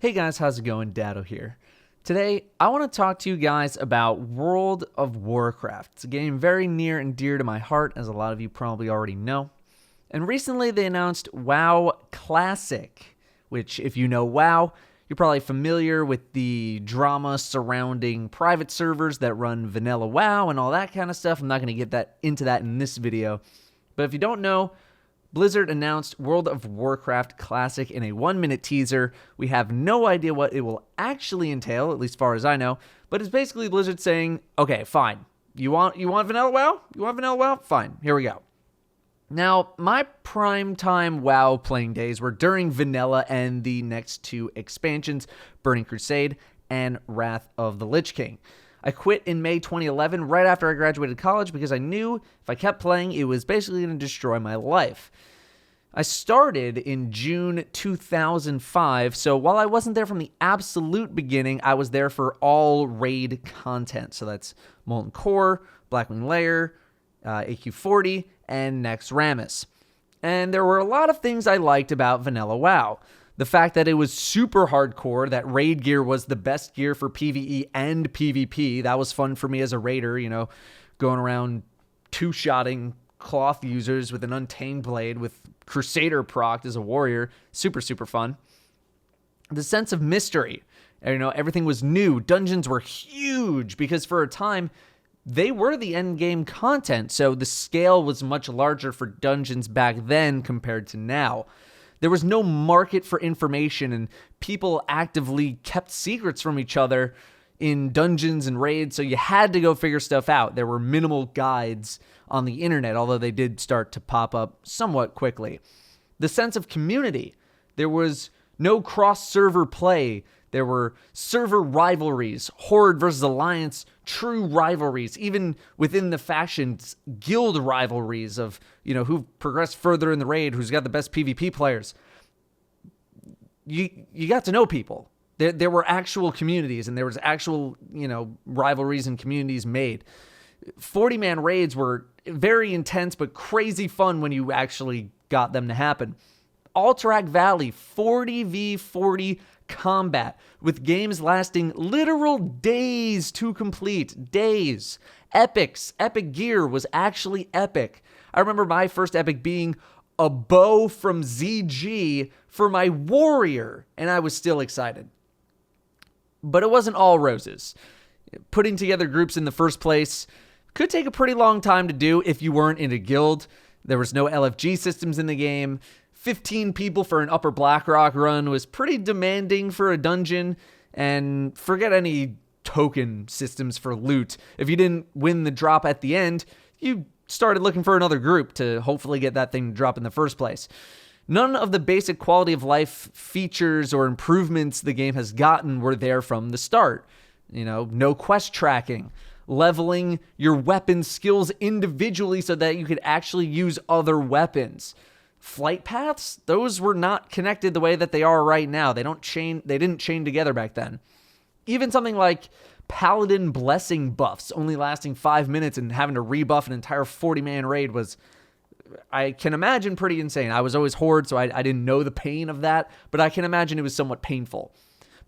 Hey guys, how's it going? Datto here. Today, I want to talk to you guys about World of Warcraft. It's a game very near and dear to my heart, as a lot of you probably already know. And recently they announced WoW Classic, which, if you know WoW, you're probably familiar with the drama surrounding private servers that run vanilla WoW and all that kind of stuff. I'm not going to get into that in this video. But if you don't know, Blizzard announced World of Warcraft Classic in a 1-minute teaser. We have no idea what it will actually entail, at least as far as I know, but it's basically Blizzard saying, okay, fine. You want vanilla WoW? You want vanilla WoW? Fine, here we go. Now, my primetime WoW playing days were during vanilla and the next two expansions, Burning Crusade and Wrath of the Lich King. I quit in May 2011 right after I graduated college because I knew if I kept playing, it was basically going to destroy my life. I started in June 2005, so while I wasn't there from the absolute beginning, I was there for all raid content. So that's Molten Core, Blackwing Lair, AQ40, and Next Rammus. And there were a lot of things I liked about Vanilla WoW. The fact that it was super hardcore, that raid gear was the best gear for PvE and PvP. That was fun for me as a raider, going around two-shotting cloth users with an Untamed Blade with Crusader procced as a warrior. Super, super fun. The sense of mystery. Everything was new. Dungeons were huge because for a time, they were the endgame content. So the scale was much larger for dungeons back then compared to now. There was no market for information, and people actively kept secrets from each other in dungeons and raids, so you had to go figure stuff out. There were minimal guides on the internet, although they did start to pop up somewhat quickly. The sense of community. There was no cross-server play. There were server rivalries, Horde versus Alliance, true rivalries, even within the factions, guild rivalries of, who progressed further in the raid, who's got the best PvP players. You got to know people. There were actual communities, and there was actual, rivalries and communities made. 40-man raids were very intense, but crazy fun when you actually got them to happen. Alterac Valley, 40v40 combat, with games lasting literal days to complete. Days. Epics. Epic gear was actually epic. I remember my first epic being a bow from ZG for my warrior, and I was still excited. But it wasn't all roses. Putting together groups in the first place could take a pretty long time to do if you weren't in a guild. There was no LFG systems in the game. 15 people for an Upper Blackrock run was pretty demanding for a dungeon, and forget any token systems for loot. If you didn't win the drop at the end, you started looking for another group to hopefully get that thing to drop in the first place. None of the basic quality of life features or improvements the game has gotten were there from the start. No quest tracking, leveling your weapon skills individually so that you could actually use other weapons. Flight paths, those were not connected the way that they are right now. They didn't chain together back then. Even something like Paladin Blessing buffs only lasting 5 minutes and having to rebuff an entire 40-man raid was, I can imagine, pretty insane. I was always Horde, so I didn't know the pain of that, but I can imagine it was somewhat painful.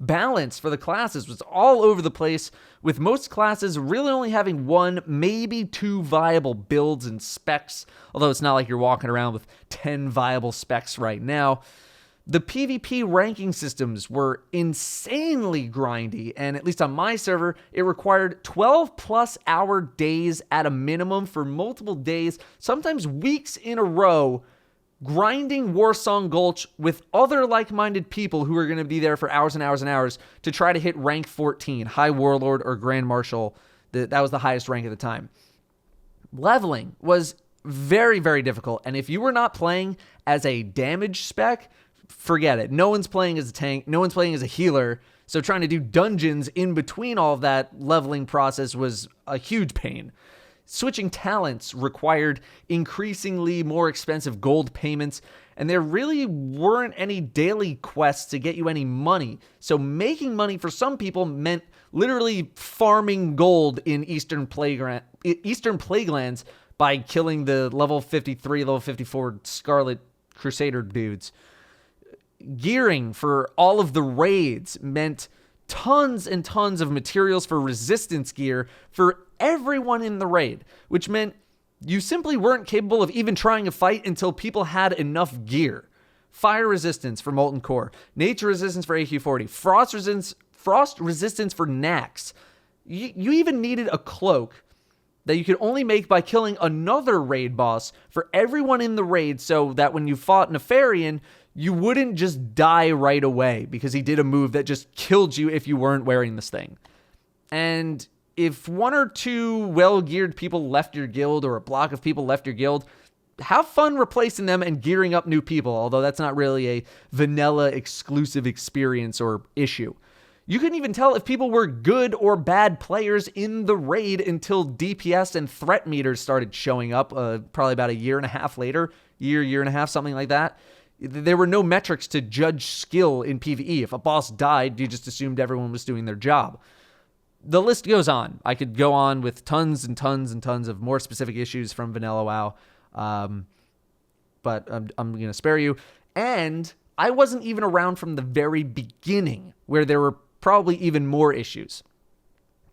Balance for the classes was all over the place, with most classes really only having one, maybe two viable builds and specs, although it's not like you're walking around with 10 viable specs right now. The PvP ranking systems were insanely grindy, and at least on my server, it required 12-plus hour days at a minimum for multiple days, sometimes weeks in a row, grinding Warsong Gulch with other like-minded people who are going to be there for hours and hours and hours to try to hit rank 14, High Warlord or Grand Marshal. That was the highest rank at the time. Leveling was very, very difficult, and if you were not playing as a damage spec, forget it. No one's playing as a tank. No one's playing as a healer. So trying to do dungeons in between all of that leveling process was a huge pain. Switching talents required increasingly more expensive gold payments, and there really weren't any daily quests to get you any money. So making money for some people meant literally farming gold in Eastern Plaguelands by killing the level 53, level 54 Scarlet Crusader dudes. gearing for all of the raids meant tons and tons of materials for resistance gear for everyone in the raid, which meant you simply weren't capable of even trying a fight until people had enough gear. Fire resistance for Molten Core, nature resistance for AQ40, frost resistance for Nax. You even needed a cloak that you could only make by killing another raid boss for everyone in the raid, so that when you fought Nefarian, you wouldn't just die right away because he did a move that just killed you if you weren't wearing this thing. And if one or two well-geared people left your guild, or a block of people left your guild, have fun replacing them and gearing up new people, although that's not really a vanilla exclusive experience or issue. You couldn't even tell if people were good or bad players in the raid until DPS and threat meters started showing up, probably about a year and a half later, year and a half, something like that. There were no metrics to judge skill in PvE. If a boss died, you just assumed everyone was doing their job. The list goes on. I could go on with tons and tons and tons of more specific issues from Vanilla WoW, but I'm going to spare you. And I wasn't even around from the very beginning, where there were probably even more issues.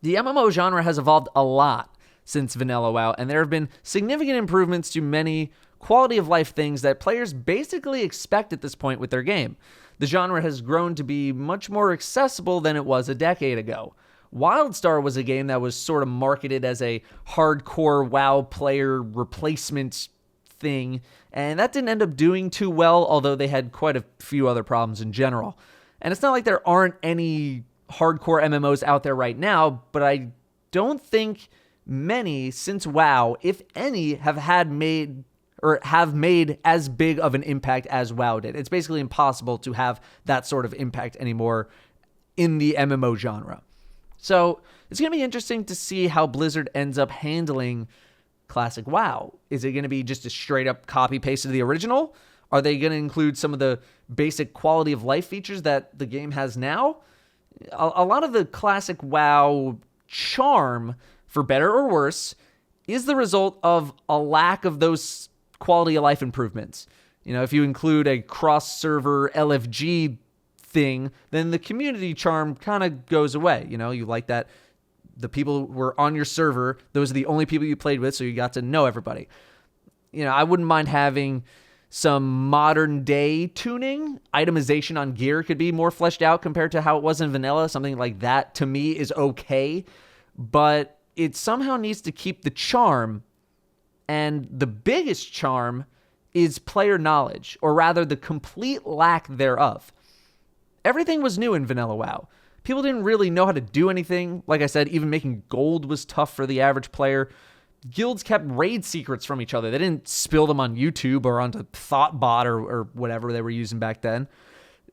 The MMO genre has evolved a lot since Vanilla WoW, and there have been significant improvements to many quality of life things that players basically expect at this point with their game. The genre has grown to be much more accessible than it was a decade ago. WildStar was a game that was sort of marketed as a hardcore WoW player replacement thing, and that didn't end up doing too well, although they had quite a few other problems in general. And it's not like there aren't any hardcore MMOs out there right now, but I don't think many since WoW, if any, have made as big of an impact as WoW did. It's basically impossible to have that sort of impact anymore in the MMO genre. So it's going to be interesting to see how Blizzard ends up handling Classic WoW. Is it going to be just a straight up copy paste of the original? Are they going to include some of the basic quality of life features that the game has now? A lot of the Classic WoW charm, for better or worse, is the result of a lack of those quality of life improvements. You know, if you include a cross-server LFG thing, then the community charm kind of goes away. You know, you like that the people who were on your server, those are the only people you played with, so you got to know everybody. You know, I wouldn't mind having some modern day tuning. Itemization on gear could be more fleshed out compared to how it was in vanilla. Something like that, to me, is okay. But it somehow needs to keep the charm. And the biggest charm is player knowledge, or rather the complete lack thereof. Everything was new in Vanilla WoW. People didn't really know how to do anything. Like I said, even making gold was tough for the average player. Guilds kept raid secrets from each other. They didn't spill them on YouTube or onto Thoughtbot or whatever they were using back then.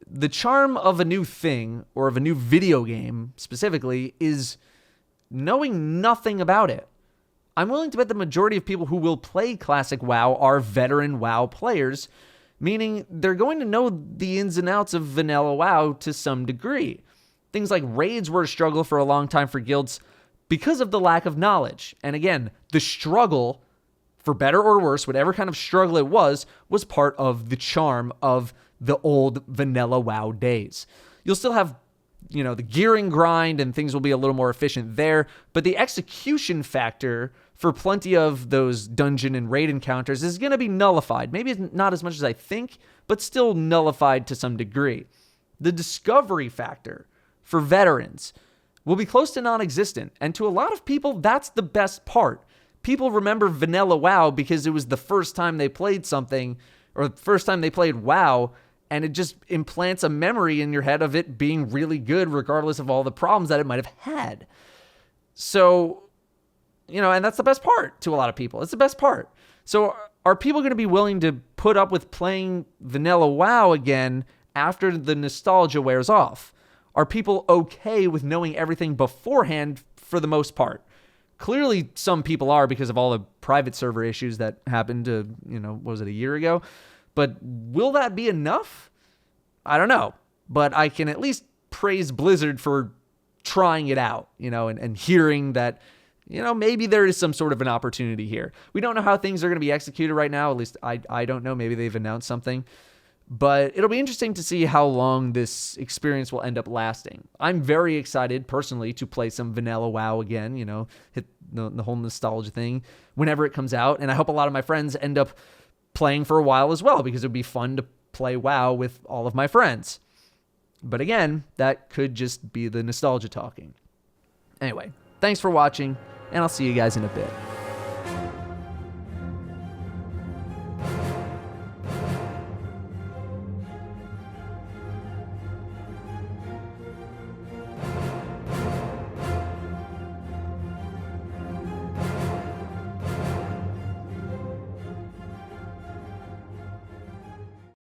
The charm of a new thing, or of a new video game specifically, is knowing nothing about it. I'm willing to bet the majority of people who will play Classic WoW are veteran WoW players, meaning they're going to know the ins and outs of Vanilla WoW to some degree. Things like raids were a struggle for a long time for guilds because of the lack of knowledge. And again, the struggle, for better or worse, whatever kind of struggle it was part of the charm of the old Vanilla WoW days. You'll still have, you know, the gearing grind and things will be a little more efficient there, but the execution factor for plenty of those dungeon and raid encounters is going to be nullified. Maybe not as much as I think, but still nullified to some degree. The discovery factor for veterans will be close to non-existent, and to a lot of people, that's the best part. People remember Vanilla WoW because it was the first time they played something, or the first time they played WoW, and it just implants a memory in your head of it being really good regardless of all the problems that it might have had. So, you know, and that's the best part to a lot of people. It's the best part. So are people going to be willing to put up with playing Vanilla WoW again after the nostalgia wears off? Are people okay with knowing everything beforehand for the most part? Clearly, some people are because of all the private server issues that happened, was it a year ago? But will that be enough? I don't know. But I can at least praise Blizzard for trying it out, and hearing that, maybe there is some sort of an opportunity here. We don't know how things are going to be executed right now. At least I don't know. Maybe they've announced something. But it'll be interesting to see how long this experience will end up lasting. I'm very excited, personally, to play some vanilla WoW again, hit the whole nostalgia thing whenever it comes out. And I hope a lot of my friends end up playing for a while as well, because it would be fun to play WoW with all of my friends. But again, that could just be the nostalgia talking. Anyway, thanks for watching, and I'll see you guys in a bit.